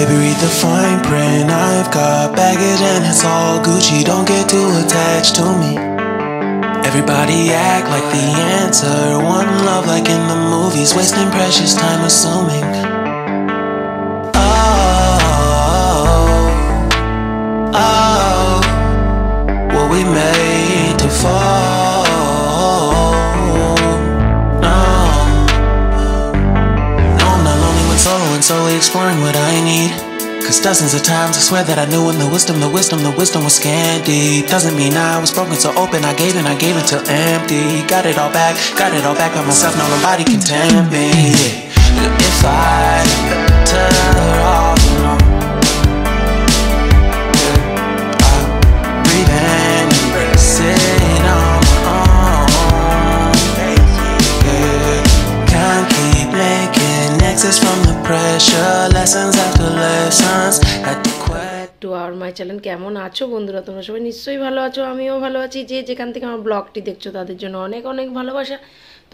Baby, read the fine print. I've got baggage and it's all Gucci. Don't get too attached to me. Everybody act like the answer. One love like in the movies. Wasting precious time assuming. What we made to fall. No, I'm not lonely when solo and solely exploring what I need. Cause dozens of times I swear that I knew when the wisdom was scanty. Doesn't mean I was broken so open, I gave it till empty. Got it all back by myself, now nobody can tempt me. If I tell her all alone, sit on my own. Can't keep making exits from the pressure. Lessons after lessons at the to our my channel. কেমন আছো বন্ধুরা? তোমরা সবাই নিশ্চয়ই ভালো আছো, আমিও ভালো আছি। যে যেখান থেকে আমার ব্লগটি দেখছো তাদের জন্য অনেক অনেক ভালোবাসা।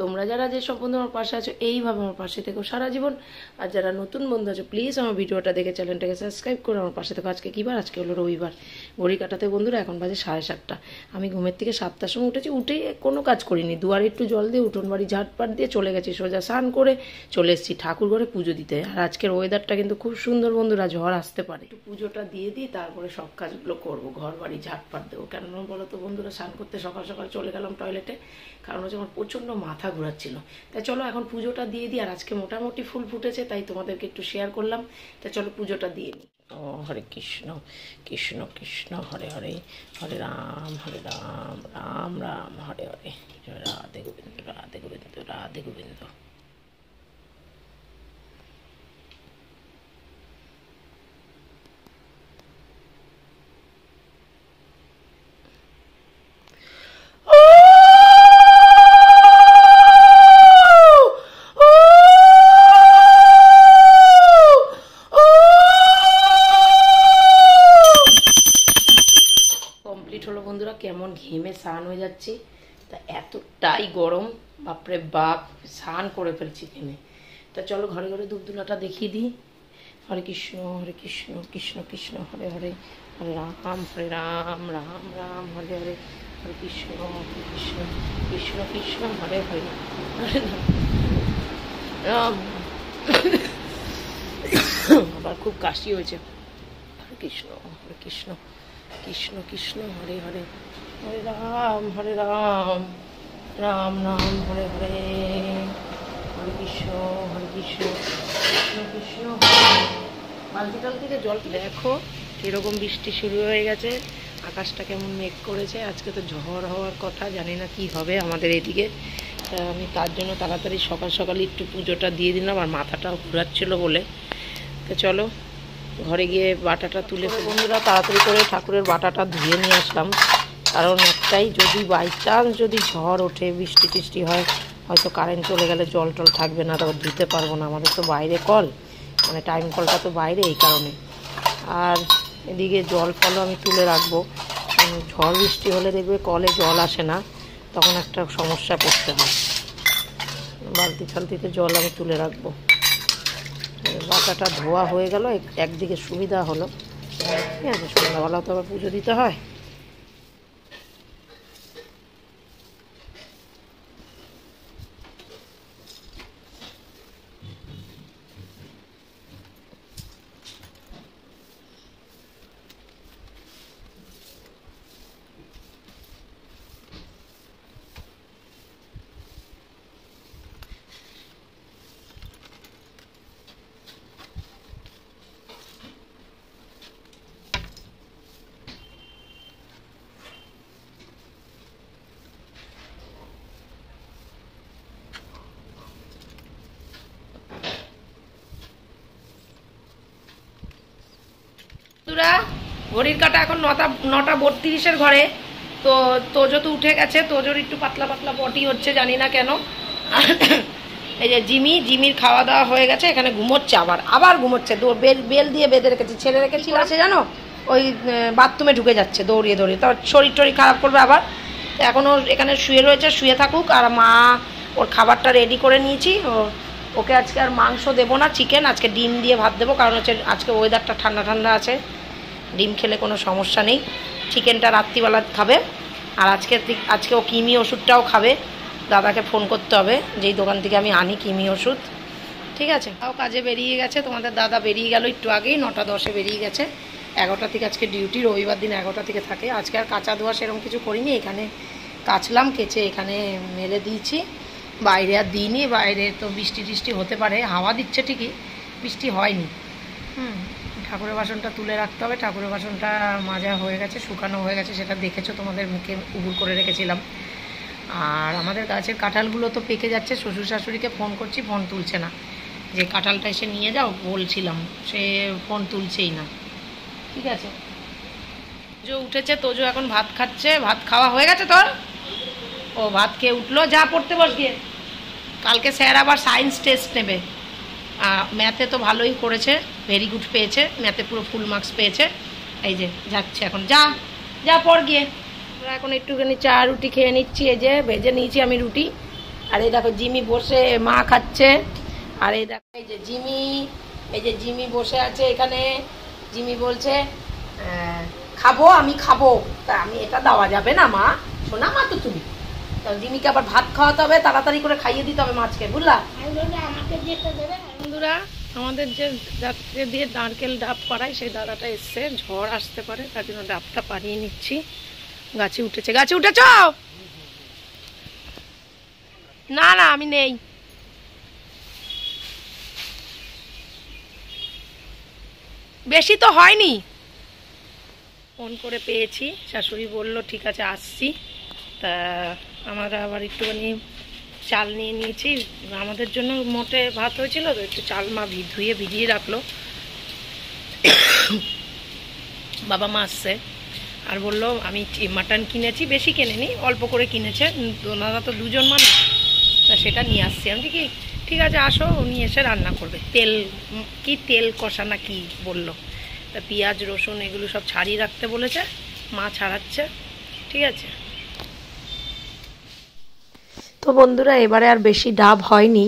তোমরা যারা যে সব বন্ধু আমার পাশে আছো এইভাবে আমার পাশে থেকো সারা জীবন। আর যারা নতুন বন্ধু আছো প্লিজ আমার ভিডিওটা দেখে চ্যানেলটাকে সাবস্ক্রাইব করে আমার পাশে থেকো। আজকে কী বার? আজকে হলো রবিবার। ঘড়ি কাটাতে বন্ধুরা এখন বাজে 7:30। আমি ঘুমের থেকে 7টার সময় উঠেছি। উঠেই কোনো কাজ করিনি, দুয়ারে একটু জল দিয়ে উঠোন বাড়ি ঝাঁটপাট দিয়ে চলে গেছি, সোজা স্নান করে চলে এসেছি ঠাকুর ঘরে পুজো দিতে। আর আজকের ওয়েদারটা কিন্তু খুব সুন্দর বন্ধুরা, ঝড় আসতে পারে। একটু পুজোটা দিয়ে দিই, তারপরে সব কাজগুলো করবো, ঘর বাড়ি ঝাঁটপাট দেবো। কেন বলো তো বন্ধুরা, স্নান করতে সকাল সকাল চলে গেলাম টয়লেটে, কারণ হচ্ছে আমার প্রচণ্ড মাথা ঘোরাচ্ছিল। তাই চলো এখন পুজোটা দিয়ে দিই। আর আজকে মোটামুটি ফুল ফুটেছে, তাই তোমাদেরকে একটু শেয়ার করলাম। তাই চলো পুজোটা দিয়ে নিই। ও হরে কৃষ্ণ কৃষ্ণ কৃষ্ণ হরে হরে, হরে রাম রাম রাম হরে হরে, রাধে গোবিন্দ রাধে গোবিন্দ রাধে গোবিন্দ। কেমন ঘেমে স্নান হয়ে যাচ্ছি, তা এতটাই গরম, বাপরে বাপ, স্নান করে ফেলছি ঘেমে। তা চলো ঘরে ঘরে ধূপধুনাটা দেখিয়ে দিই। হরে কৃষ্ণ কৃষ্ণ কৃষ্ণ হরে হরে, হরে রাম রাম রাম হরে হরে, হরে কৃষ্ণ কৃষ্ণ কৃষ্ণ কৃষ্ণ হরে হরে, হরে রাম। আবার খুব কাশি হয়েছে। হরে কৃষ্ণ কৃষ্ণ কৃষ্ণ হরে হরে, হরে রাম রাম রাম হরে হরে, হরে কৃষ্ণ কৃষ্ণ কৃষ্ণ। বালতি টাল থেকে জল দেখো কিরকম বৃষ্টি শুরু হয়ে গেছে, আকাশটা কেমন মেঘ করেছে। আজকে তো ঝড় হওয়ার কথা, জানি না কি হবে আমাদের এদিকে। আমি তার জন্য তাড়াতাড়ি সকাল সকাল একটু পুজোটা দিয়ে দিলাম, আর মাথাটাও ঘুরাচ্ছিল বলে। তো চলো ঘরে গিয়ে বাটাটা তুলে বন্ধুরা তাড়াতাড়ি করে ঠাকুরের বাটাটা ধুয়ে নিয়ে আসলাম। কারণ একটাই, যদি বাই চান্স যদি ঝড় ওঠে, বৃষ্টি টিষ্টি হয়, হয়তো কারেন্ট চলে গেলে জল টল থাকবে না, তারপর ধুতে পারবো না। আমাদের তো বাইরে কল, মানে টাইম কলটা তো বাইরে, এই কারণে। আর এদিকে জল ফলও আমি তুলে রাখবো। ঝড় বৃষ্টি হলে দেখবে কলে জল আসে না, তখন একটা সমস্যা পড়তে হয়। বালতি ফালতিতে জল আমি তুলে রাখবো। বাটাটা ধোয়া হয়ে গেল, একদিকে সুবিধা হলো। ঠিক আছে, সন্ধ্যাবেলাও তো আবার পুজো দিতে হয়। ঘড়ির কাটা এখন 9:32 ঘরে। তো তোজো তো উঠে গেছে, তোজোর একটু পাতলা পাতলা পটি হচ্ছে, জানি না কেন। এই যে জিমির খাওয়া দাওয়া হয়ে গেছে, এখানে ঘুমোচ্ছে, আবার ঘুমোচ্ছে। বেল দিয়ে বেঁধে রেখেছি, ছেড়ে রেখেছি আছে জানো, ওই বাথরুমে ঢুকে যাচ্ছে দৌড়িয়ে তার শরীর টরীর খারাপ করবে আবার। এখনও এখানে শুয়ে রয়েছে, শুয়ে থাকুক। আর মা ওর খাবারটা রেডি করে নিয়েছি, ওকে আজকে আর মাংস দেবো না, চিকেন, আজকে ডিম দিয়ে ভাত দেবো, কারণ হচ্ছে আজকে ওয়েদারটা ঠান্ডা ঠান্ডা আছে, ডিম খেলে কোনো সমস্যা নেই। চিকেনটা রাত্রিবেলা খাবে। আর আজকে ও কিমি ওষুধটাও খাবে। দাদাকে ফোন করতে হবে, যেই দোকান থেকে আমি আনি কিমি ওষুধ, ঠিক আছে। তাও কাজে বেরিয়ে গেছে, তোমাদের দাদা বেরিয়ে গেল একটু আগেই, 9:10 বেরিয়ে গেছে। 11টা থেকে আজকে ডিউটি, রবিবার দিন 11টা থেকে থাকে। আজকে আর কাঁচা ধোয়া সেরকম কিছু করিনি, এখানে কাচলাম, কেচে এখানে মেলে দিয়েছি, বাইরে আর দিইনি। বাইরে তো বৃষ্টি টিষ্টি হতে পারে, হাওয়া দিচ্ছে ঠিকই, বৃষ্টি হয়নি। ঠাকুরের বাসনটা তুলে রাখতে হবে। ঠাকুরের বাসনটা মাজা হয়ে গেছে, শুকানো হয়ে গেছে, সেটা দেখেছো, তোমাদের মুখে উবুর করে রেখেছিলাম। আর আমাদের গাছের কাঁঠালগুলো তো পেকে যাচ্ছে, শ্বশুর শাশুড়িকে ফোন করছি, ফোন তুলছে না, যে কাঁঠালটা এসে নিয়ে যাও বলছিলাম, সে ফোন তুলছেই না, ঠিক আছে। তোজো উঠেছে, তোজো এখন ভাত খাচ্ছে। ভাত খাওয়া হয়ে গেছে তোর? ও ভাত খেয়ে উঠলো, যা পড়তে বস গিয়ে। কালকে স্যার আবার সায়েন্স টেস্ট নেবে। ম্যাথে তো ভালোই করেছে, ভেরি গুড পেয়েছে, ম্যাথে পুরো ফুল মার্কস পেয়েছে। এই যে যাচ্ছে এখন, যা যা পড় গিয়ে। আমরা এখন একটুখানি চা রুটি খেয়ে নিচ্ছি, এই যে ভেজে নিয়েছি আমি রুটি। আর এই দেখো জিমি বসে মা খাচ্ছে। আর এই দেখো এই যে জিমি বসে আছে এখানে। জিমি বলছে খাবো, আমি খাবো। তা আমি এটা দেওয়া যাবে না মা, শোনা মা তো তুমি। জিমিকে আবার ভাত খাওয়াতে হবে, তাড়াতাড়ি করে খাইয়ে দিতে হবে মাছকে, বুঝলা? বন্ধুরা, আমাদের যে যাত্রী দিয়ে নারকেল ডাব করাই, সেই দাদাটা এসছে, ঝড় আসতে পারে তার জন্য ডাবটা পাড়িয়ে নিচ্ছি। গাছে উঠেছে, গাছে উঠেছ? না না আমি নেই। বেশি তো হয়নি, ফোন করে পেয়েছি, শাশুড়ি বলল ঠিক আছে আসছি। তা আমরা আবার একটুখানি চাল নিয়ে নিয়েছি, আমাদের জন্য মোটে ভাত হয়েছিল তো, একটু চাল মা ধুয়ে ভিজিয়ে রাখলো। বাবা মা আসছে আর বললো আমি মাটন কিনেছি, বেশি কিনেনি, অল্প করে কিনেছে, ওনারা তো দুজন মানুষ, তা সেটা নিয়ে আসছি। আমি কি ঠিক আছে আসো, উনি এসে রান্না করবে। তেল কষা না কি বললো, তা পেঁয়াজ রসুন এগুলো সব ছাড়িয়ে রাখতে বলেছে, মা ছাড়াচ্ছে, ঠিক আছে। তো বন্ধুরা, এবারে আর বেশি ডাব হয়নি,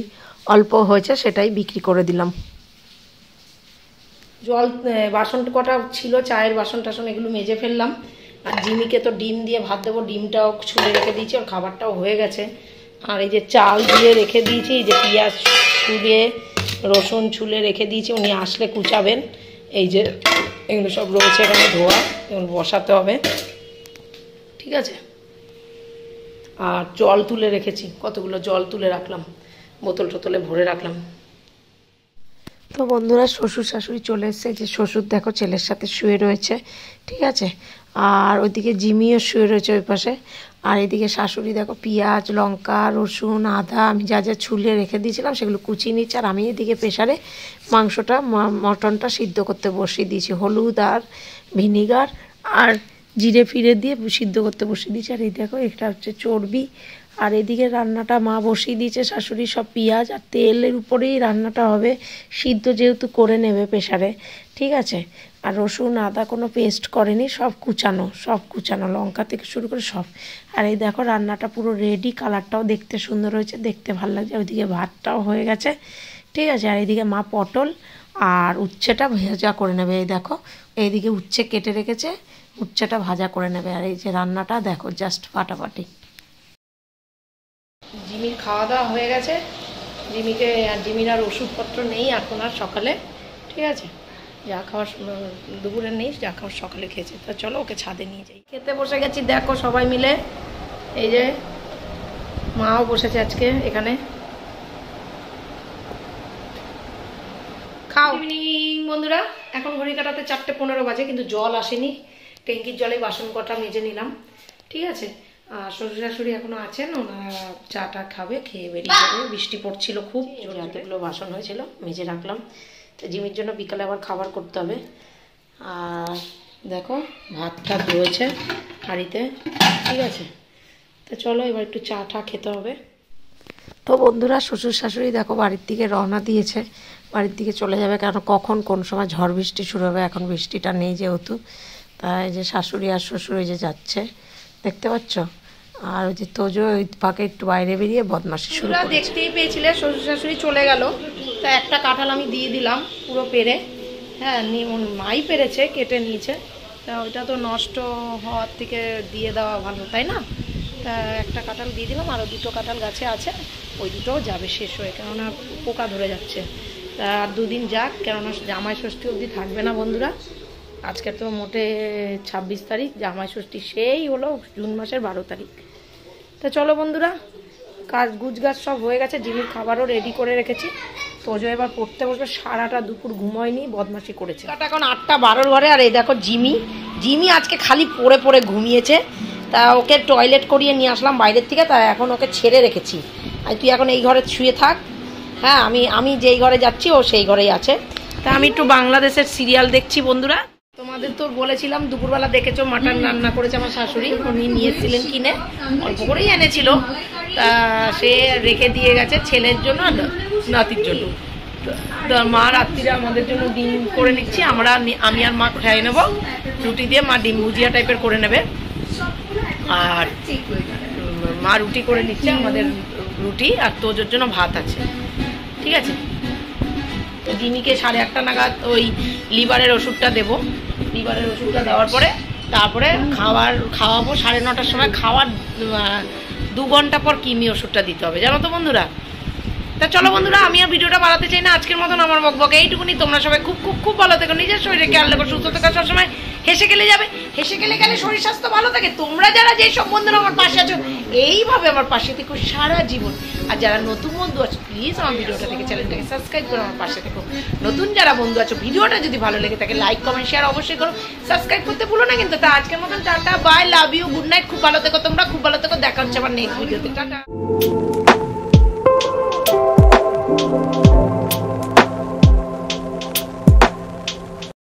অল্প হয়েছে, সেটাই বিক্রি করে দিলাম। বাসন কটা ছিল, চায়ের বাসন টাসন এগুলো মেজে ফেললাম। আর জিমিকে তো ডিম দিয়ে ভাত দেবো, ডিমটাও ছুলে রেখে দিয়েছি, ওর খাবারটাও হয়ে গেছে। আর এই যে চাল দিয়ে রেখে দিয়েছি, এই যে পেঁয়াজ ছুলে রসুন ছুলে রেখে দিয়েছি, উনি আসলে কুচাবেন। এই যে এগুলো সব রয়েছে এখানে ধোয়া, এগুলো বসাতে হবে, ঠিক আছে। আর জল তুলে রেখেছি, কতগুলো জল তুলে রাখলাম, বোতল টোতলে ভরে রাখলাম। তো বন্ধুরা, শ্বশুর শাশুড়ি চলে এসছে, যে শ্বশুর দেখো ছেলের সাথে শুয়ে রয়েছে, ঠিক আছে। আর ওইদিকে জিমিও শুয়ে রয়েছে ওই পাশে। আর এদিকে শাশুড়ি দেখো পেঁয়াজ লঙ্কা রসুন আদা আমি যা যা ছুলে রেখে দিয়েছিলাম সেগুলো কুচিয়ে নিচ্ছে। আর আমি এদিকে প্রেসারে মাংসটা মটনটা সিদ্ধ করতে বসিয়ে দিয়েছি, হলুদ আর ভিনিগার আর জিরে ফিরে দিয়ে সিদ্ধ করতে বসিয়ে দিয়েছি। আর এই দেখো এটা হচ্ছে চর্বি। আর এদিকে রান্নাটা মা বসিয়ে দিয়েছে, শাশুড়ি সব পেঁয়াজ আর তেলের উপরেই রান্নাটা হবে, সিদ্ধ যেহেতু করে নেবে প্রেসারে, ঠিক আছে। আর রসুন আদা কোনো পেস্ট করেনি, সব কুচানো লঙ্কা থেকে শুরু করে সব। আর এই দেখো রান্নাটা পুরো রেডি, কালারটাও দেখতে সুন্দর হয়েছে, দেখতে ভালো লাগছে। ওইদিকে ভাতটাও হয়ে গেছে, ঠিক আছে। আর এইদিকে মা পটল আর উচ্ছেটা ভাজা করে নেবে, এই দেখো এইদিকে উচ্ছে কেটে রেখেছে, উচ্ছেটা ভাজা করে নেবে। আর এই যে রান্নাটা দেখো জাস্ট ফাটাফাটি। জিমির খাওয়া দাওয়া হয়ে গেছে, জিমির আর ওষুধপত্র নেই এখন আর সকালে, ঠিক আছে। যা খাওয়ার দুপুরে নেই, যা খাওয়ার সকালে খেয়েছে। তো চলো ওকে ছাদে নিয়ে যাই। খেতে বসে গেছি দেখো সবাই মিলে, এই যে মাও বসেছে আজকে এখানে। খাও। ইভিনিং বন্ধুরা, এখন ঘড়ি কাটাতে 4:15 বাজে, কিন্তু জল আসেনি, ট্যাঙ্কির জলে বাসন কটা মেজে নিলাম, ঠিক আছে। আর শ্বশুর শাশুড়ি এখনো আছেন, ওনারা চাটা খাবে, খেয়ে বেরিয়ে যাবে। বৃষ্টি পড়ছিল খুব, যতগুলো বাসন হয়েছিল মেজে রাখলাম। তো জিমির জন্য বিকালে আবার খাবার করতে হবে। আর দেখো ভাত টাত রয়েছে হাঁড়িতে, ঠিক আছে। তো চলো এবার একটু চা টা খেতে হবে। তো বন্ধুরা, শ্বশুর শাশুড়ি দেখো বাড়ির দিকে রওনা দিয়েছে, বাড়ির দিকে চলে যাবে, কারণ কখন কোন সময় ঝড় বৃষ্টি শুরু হবে, এখন বৃষ্টিটা নেই যেহেতু। তাই যে শাশুড়ি আর শ্বশুর এই যে যাচ্ছে, দেখতে পাচ্ছ। আর ওই যে তোজো ওই ফাঁকে একটু বাইরে বেরিয়ে বদমাশি শুরু করে। দেখতেই পেয়েছিলে শ্বশুর শাশুড়ি চলে গেল, তা একটা কাঁঠাল আমি দিয়ে দিলাম পুরো পেরে। হ্যাঁ, মাই পেরেছে, কেটে নিয়েছে, তা ওইটা তো নষ্ট হওয়ার থেকে দিয়ে দেওয়া ভালো, তাই না? তা একটা কাঁঠাল দিয়ে দিলাম, আরও 2টো কাঁঠাল গাছে আছে, ওই দুটোও যাবে শেষ হয়ে, কেননা পোকা ধরে যাচ্ছে। তা আর 2 দিন যাক, কেননা জামাই ষষ্ঠী অবধি থাকবে না বন্ধুরা। আজকে তো মোটে 26 তারিখ, জামাই ষষ্ঠী সেই হলো জুন মাসের 12 তারিখ। তা চলো বন্ধুরা, কাজ গুজগাছ সব হয়ে গেছে, জিমির খাবারও রেডি করে রেখেছি। তোজো এবার পড়তে বসবে, সারাটা দুপুর ঘুমোয়নি, বদমাশি করেছে। এখন 8:12 ঘরে, আর এই দেখো জিমি আজকে খালি পড়ে পড়ে ঘুমিয়েছে। তা ওকে টয়লেট করিয়ে নিয়ে আসলাম বাইরের থেকে, তা এখন ওকে ছেড়ে রেখেছি। আর তুই এখন এই ঘরে শুয়ে থাক। হ্যাঁ, আমি যেই ঘরে যাচ্ছি ও সেই ঘরেই আছে। তা আমি একটু বাংলাদেশের সিরিয়াল দেখছি বন্ধুরা। তোমাদের তো বলেছিলাম, দুপুরবেলা দেখেছো মাটন রান্না করেছে আমার শাশুড়ি, উনি নিয়ে এসেছিলেন কিনে, অল্প করেই এনেছিল। তা সে রেখে দিয়ে গেছে ছেলের জন্য আর নাতির জন্য। মা রাত্রিরে আমাদের জন্য ডিম করে নিচ্ছি, আমি আর মা খেয়ে নেবো রুটি দিয়ে, মা ডিম ভুজিয়া টাইপের করে নেবে, আর মা রুটি করে নিচ্ছে, আমাদের রুটি, আর তোজোর জন্য ভাত আছে। ঠিক আছে, জিমিকে 8:30 নাগাদ ওই লিভারের ওষুধটা দেবো। লিভারের ওষুধটা দেওয়ার পরে তারপরে খাওয়াবো 9:30টার সময়। খাওয়ার 2 ঘন্টা পর কিমি ওষুধটা দিতে হবে, জানো তো বন্ধুরা। তা চলো বন্ধুরা, আমি আর ভিডিওটা বাড়াতে চাই না, আজকের মতন আমার বকবক এইটুকুনি। তোমরা সবাই খুব খুব খুব ভালো থেকো, নিজের শরীরে খেয়াল রাখো, সুস্থ থেকো সবসময়। হেসে গেলে যাবে, হেসে গেলে শরীর স্বাস্থ্য ভালো থাকে। তোমরা যারা যেসব বন্ধুরা আমার পাশে আছো, এইভাবে আমার পাশে থেকো সারা জীবন। আর যারা নতুন বন্ধু আছো, প্লিজ আমার ভিডিওটা থেকে চ্যানেলটাকে সাবস্ক্রাইব করে আমার পাশে থেকো। নতুন যারা বন্ধু আছো, ভিডিওটা যদি ভালো লেগে থাকে লাইক কমেন্ট শেয়ার অবশ্যই করো, সাবস্ক্রাইব করতে ভুলো না কিন্তু। তা আজকের মতন ta-ta, bye, love you, good night. খুব ভালো থেকো তোমরা, খুব ভালো থেকো। দেখা হচ্ছে আবার নেক্সট ভিডিওতে। টাটা।